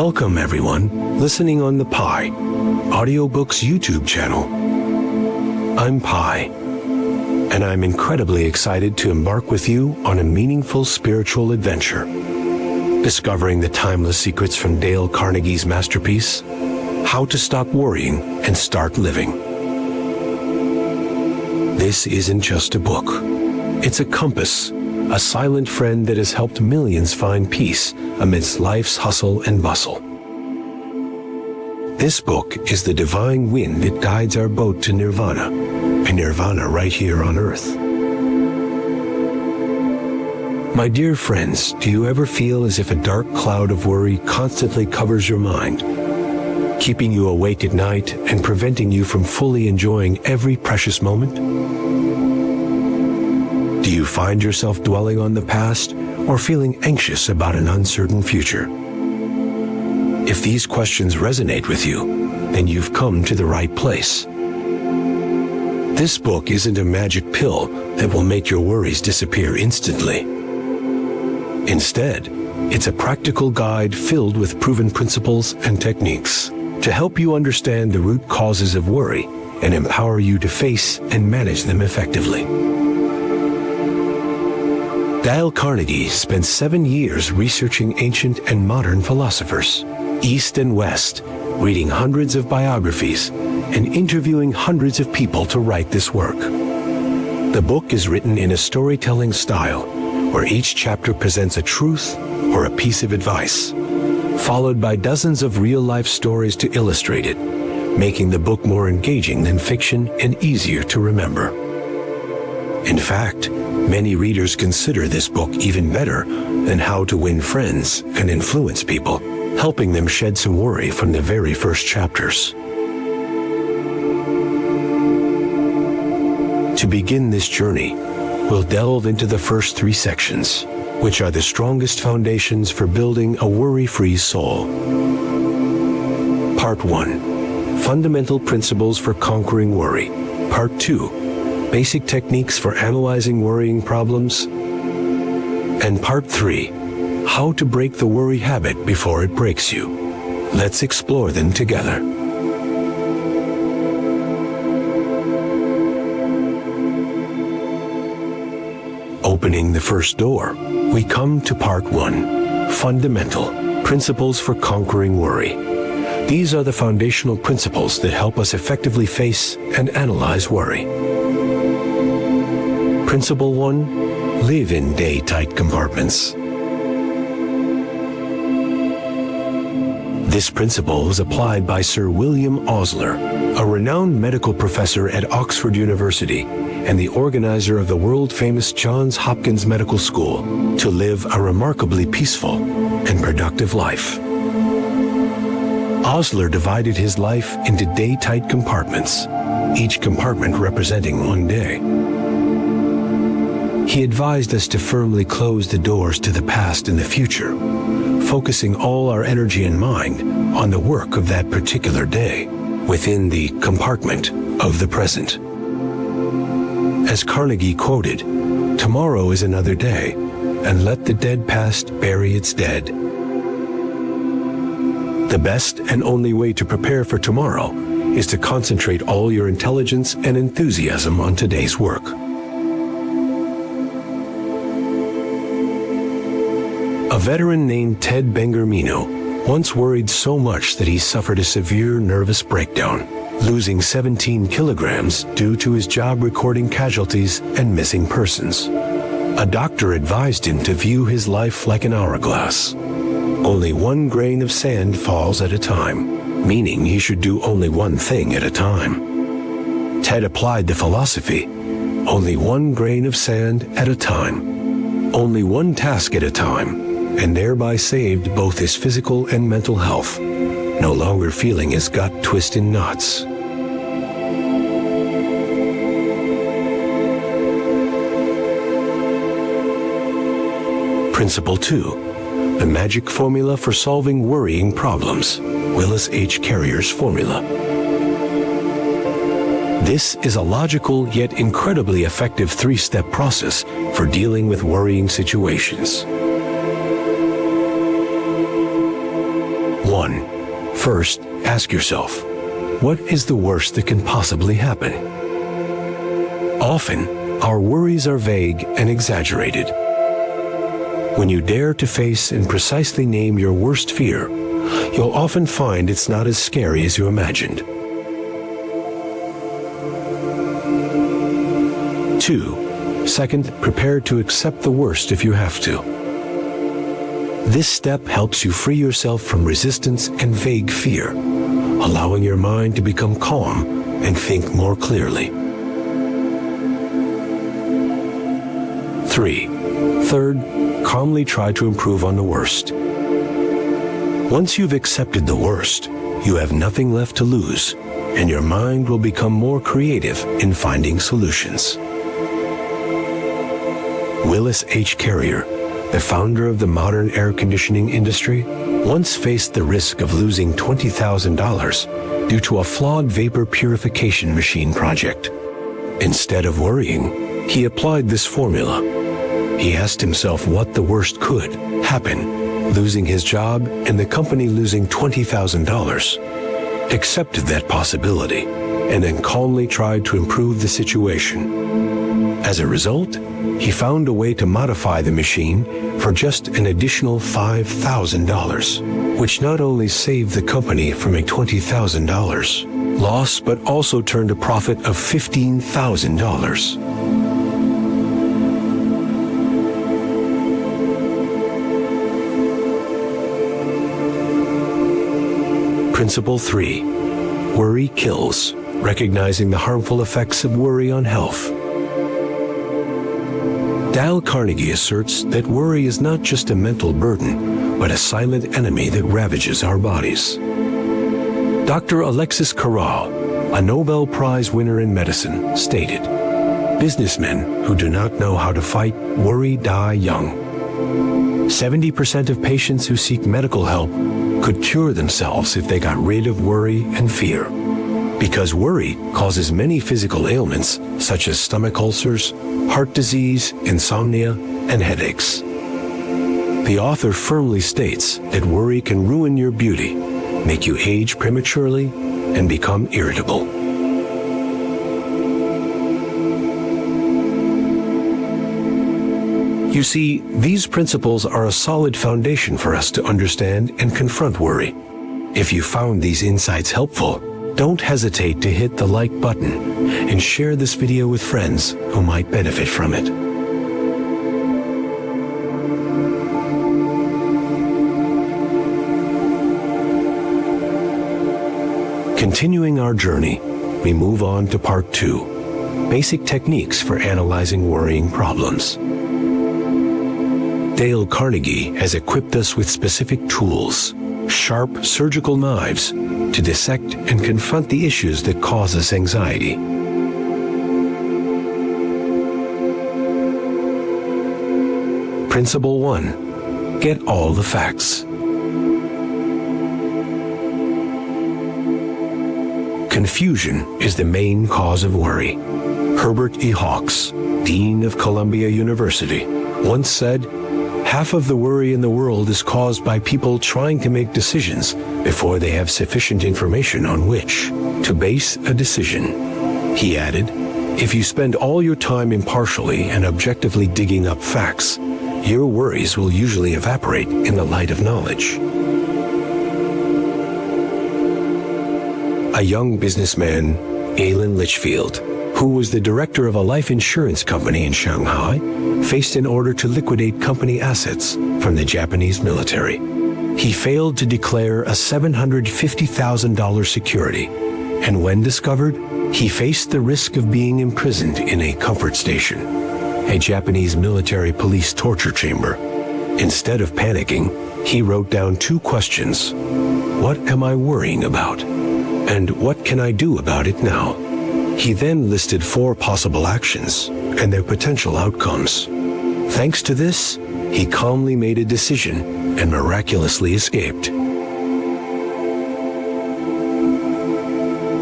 Welcome everyone listening on the Pi, AudioBooks YouTube channel. I'm Pi, and I'm incredibly excited to embark with you on a meaningful spiritual adventure, discovering the timeless secrets from Dale Carnegie's masterpiece, How to Stop Worrying and Start Living. This isn't just a book. It's a compass, a silent friend that has helped millions find peace amidst life's hustle and bustle. This book is the divine wind that guides our boat to nirvana, and nirvana right here on earth. My dear friends, do you ever feel as if a dark cloud of worry constantly covers your mind, keeping you awake at night and preventing you from fully enjoying every precious moment? Do you find yourself dwelling on the past or feeling anxious about an uncertain future? If these questions resonate with you, then you've come to the right place. This book isn't a magic pill that will make your worries disappear instantly. Instead, it's a practical guide filled with proven principles and techniques to help you understand the root causes of worry and empower you to face and manage them effectively. Dale Carnegie spent 7 years researching ancient and modern philosophers, East and West, reading hundreds of biographies, and interviewing hundreds of people to write this work. The book is written in a storytelling style, where each chapter presents a truth or a piece of advice, followed by dozens of real-life stories to illustrate it, making the book more engaging than fiction and easier to remember. In fact, many readers consider this book even better than How to Win Friends and Influence People, helping them shed some worry from the very first chapters. To begin this journey, we'll delve into the first 3 sections, which are the strongest foundations for building a worry-free soul. Part 1. Fundamental Principles for Conquering Worry. Part 2. Basic Techniques for Analyzing Worrying Problems. And Part 3. How to Break the Worry Habit Before It Breaks You. Let's explore them together. Opening the first door, we come to Part 1. Fundamental Principles for Conquering Worry. These are the foundational principles that help us effectively face and analyze worry. Principle 1. Live in day-tight compartments. This principle was applied by Sir William Osler, a renowned medical professor at Oxford University and the organizer of the world-famous Johns Hopkins Medical School, to live a remarkably peaceful and productive life. Osler divided his life into day-tight compartments, each compartment representing one day. He advised us to firmly close the doors to the past and the future, focusing all our energy and mind on the work of that particular day within the compartment of the present. As Carnegie quoted, "Tomorrow is another day, and let the dead past bury its dead." The best and only way to prepare for tomorrow is to concentrate all your intelligence and enthusiasm on today's work. A veteran named Ted Bengermino once worried so much that he suffered a severe nervous breakdown, losing 17 kilograms due to his job recording casualties and missing persons. A doctor advised him to view his life like an hourglass. Only 1 grain of sand falls at a time, meaning he should do only one thing at a time. Ted applied the philosophy, only 1 grain of sand at a time, only one task at a time, and thereby saved both his physical and mental health, no longer feeling his gut twist in knots. Principle 2. The Magic Formula for Solving Worrying Problems. Willis H. Carrier's Formula. This is a logical yet incredibly effective 3-step process for dealing with worrying situations. 1. First, ask yourself, what is the worst that can possibly happen? Often, our worries are vague and exaggerated. When you dare to face and precisely name your worst fear, you'll often find it's not as scary as you imagined. 2. Second, prepare to accept the worst if you have to. This step helps you free yourself from resistance and vague fear, allowing your mind to become calm and think more clearly. 3. Third, calmly try to improve on the worst. Once you've accepted the worst, you have nothing left to lose, and your mind will become more creative in finding solutions. Willis H. the founder of the modern air conditioning industry, once faced the risk of losing $20,000 due to a flawed vapor purification machine project. Instead of worrying, he applied this formula. He asked himself what the worst could happen, losing his job and the company losing $20,000, accepted that possibility, and then calmly tried to improve the situation. As a result, he found a way to modify the machine for just an additional $5,000, which not only saved the company from a $20,000 loss, but also turned a profit of $15,000. Principle 3. Worry kills, recognizing the harmful effects of worry on health. Dale Carnegie asserts that worry is not just a mental burden, but a silent enemy that ravages our bodies. Dr. Alexis Carrel, a Nobel Prize winner in medicine, stated, "Businessmen who do not know how to fight worry die young." 70% of patients who seek medical help could cure themselves if they got rid of worry and fear. Because worry causes many physical ailments such as stomach ulcers, heart disease, insomnia, and headaches. The author firmly states that worry can ruin your beauty, make you age prematurely, and become irritable. You see, these principles are a solid foundation for us to understand and confront worry. If you found these insights helpful, don't hesitate to hit the like button and share this video with friends who might benefit from it. Continuing our journey, we move on to part 2, basic techniques for analyzing worrying problems. Dale Carnegie has equipped us with specific tools, sharp surgical knives, to dissect and confront the issues that cause us anxiety. Principle 1. Get all the facts. Confusion is the main cause of worry. Herbert E. Hawks, Dean of Columbia University, once said, "Half of the worry in the world is caused by people trying to make decisions before they have sufficient information on which to base a decision." He added, "If you spend all your time impartially and objectively digging up facts, your worries will usually evaporate in the light of knowledge." A young businessman, Alan Litchfield, who was the director of a life insurance company in Shanghai, faced an order to liquidate company assets from the Japanese military. He failed to declare a $750,000 security, and when discovered, he faced the risk of being imprisoned in a comfort station, a Japanese military police torture chamber. Instead of panicking, he wrote down 2 questions. What am I worrying about? And what can I do about it now? He then listed 4 possible actions and their potential outcomes. Thanks to this, he calmly made a decision and miraculously escaped.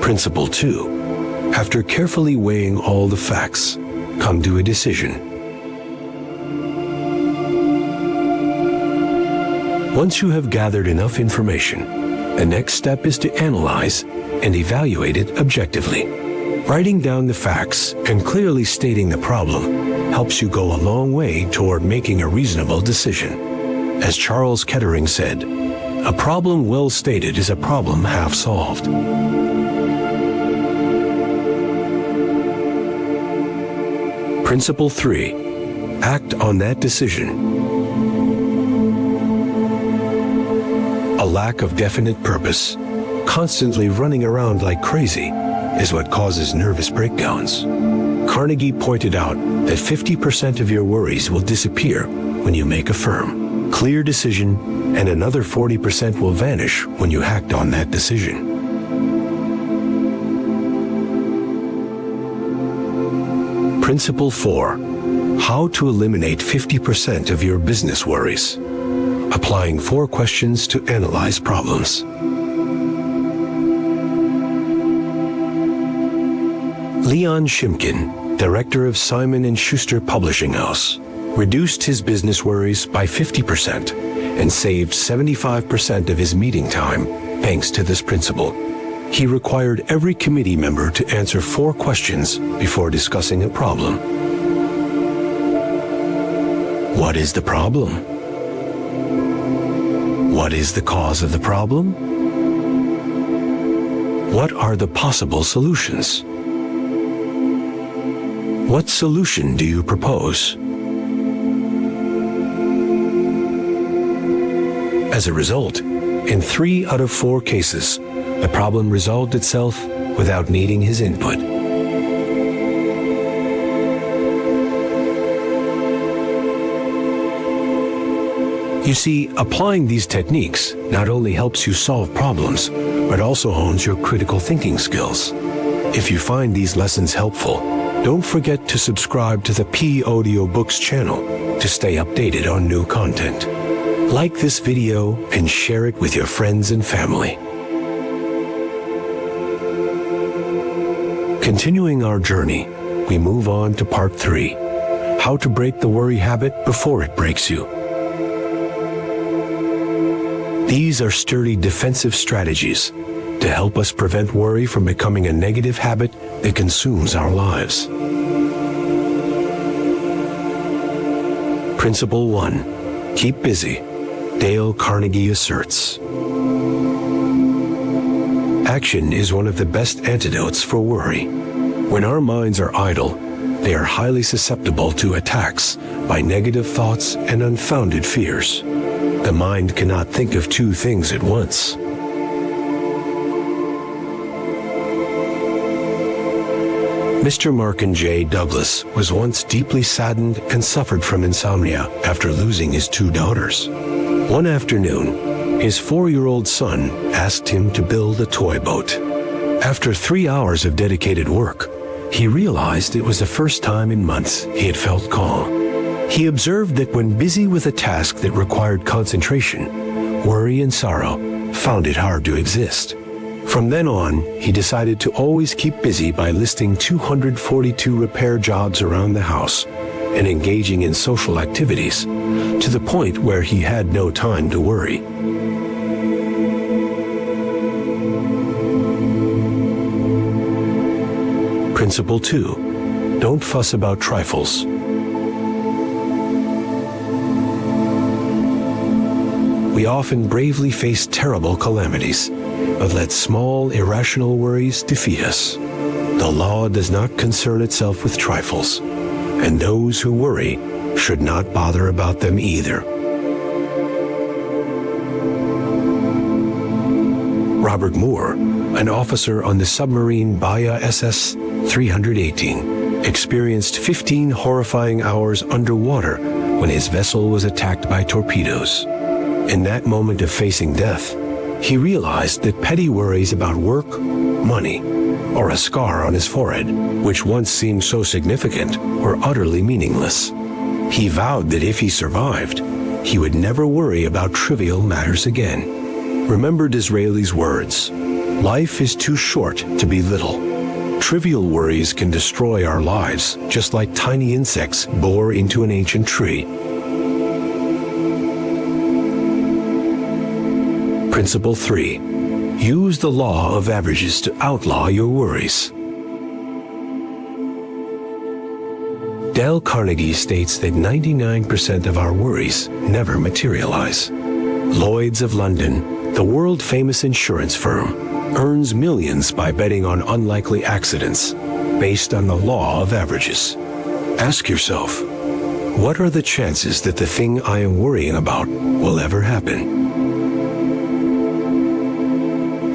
Principle 2. After carefully weighing all the facts, come to a decision. Once you have gathered enough information The next step is to analyze and evaluate it objectively. Writing down the facts and clearly stating the problem helps you go a long way toward making a reasonable decision. As Charles Kettering said, "A problem well stated is a problem half solved." Principle 3. Act on that decision. A lack of definite purpose, constantly running around like crazy, is what causes nervous breakdowns. Carnegie pointed out that 50% of your worries will disappear when you make a firm, clear decision, and another 40% will vanish when you act on that decision. Principle 4. How to eliminate 50% of your business worries. Applying 4 questions to analyze problems. Leon Shimkin, director of Simon & Schuster Publishing House, reduced his business worries by 50% and saved 75% of his meeting time thanks to this principle. He required every committee member to answer 4 questions before discussing a problem. What is the problem? What is the cause of the problem? What are the possible solutions? What solution do you propose? As a result, in 3 out of 4 cases, the problem resolved itself without needing his input. You see, applying these techniques not only helps you solve problems, but also hones your critical thinking skills. If you find these lessons helpful, don't forget to subscribe to the AudioBooks channel to stay updated on new content. Like this video and share it with your friends and family. Continuing our journey, we move on to part 3, how to break the worry habit before it breaks you. These are sturdy defensive strategies to help us prevent worry from becoming a negative habit that consumes our lives. Principle 1. Keep busy. Dale Carnegie asserts. Action is one of the best antidotes for worry. When our minds are idle, they are highly susceptible to attacks by negative thoughts and unfounded fears. The mind cannot think of 2 things at once. Mr. Markin J. Douglas was once deeply saddened and suffered from insomnia after losing his 2 daughters. One afternoon, his 4-year-old son asked him to build a toy boat. After 3 hours of dedicated work, he realized it was the first time in months he had felt calm. He observed that when busy with a task that required concentration, worry and sorrow found it hard to exist. From then on, he decided to always keep busy by listing 242 repair jobs around the house and engaging in social activities, to the point where he had no time to worry. Principle 2. Don't fuss about trifles. We often bravely face terrible calamities, but let small, irrational worries defeat us. The law does not concern itself with trifles, and those who worry should not bother about them either. Robert Moore, an officer on the submarine Bahia SS 318, experienced 15 horrifying hours underwater when his vessel was attacked by torpedoes. In that moment of facing death, he realized that petty worries about work, money, or a scar on his forehead, which once seemed so significant, were utterly meaningless. He vowed that if he survived, he would never worry about trivial matters again. Remember Disraeli's words, "Life is too short to be little." Trivial worries can destroy our lives, just like tiny insects bore into an ancient tree. Principle 3. Use the law of averages to outlaw your worries. Dale Carnegie states that 99% of our worries never materialize. Lloyd's of London, the world-famous insurance firm, earns millions by betting on unlikely accidents based on the law of averages. Ask yourself, what are the chances that the thing I am worrying about will ever happen?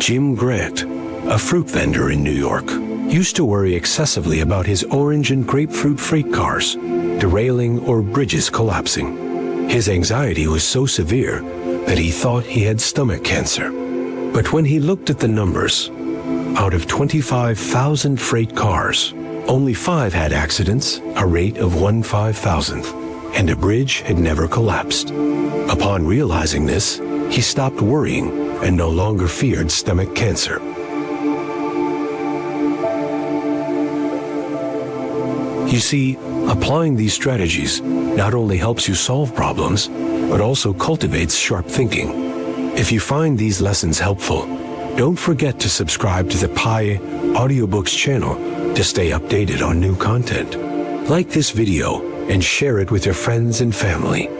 Jim Grant, a fruit vendor in New York, used to worry excessively about his orange and grapefruit freight cars derailing or bridges collapsing. His anxiety was so severe that he thought he had stomach cancer. But when he looked at the numbers, out of 25,000 freight cars, only 5 had accidents, a rate of 1/5,000th, and a bridge had never collapsed. Upon realizing this, he stopped worrying and no longer feared stomach cancer. You see, applying these strategies not only helps you solve problems, but also cultivates sharp thinking. If you find these lessons helpful, don't forget to subscribe to the Pi AudioBooks channel to stay updated on new content. Like this video and share it with your friends and family.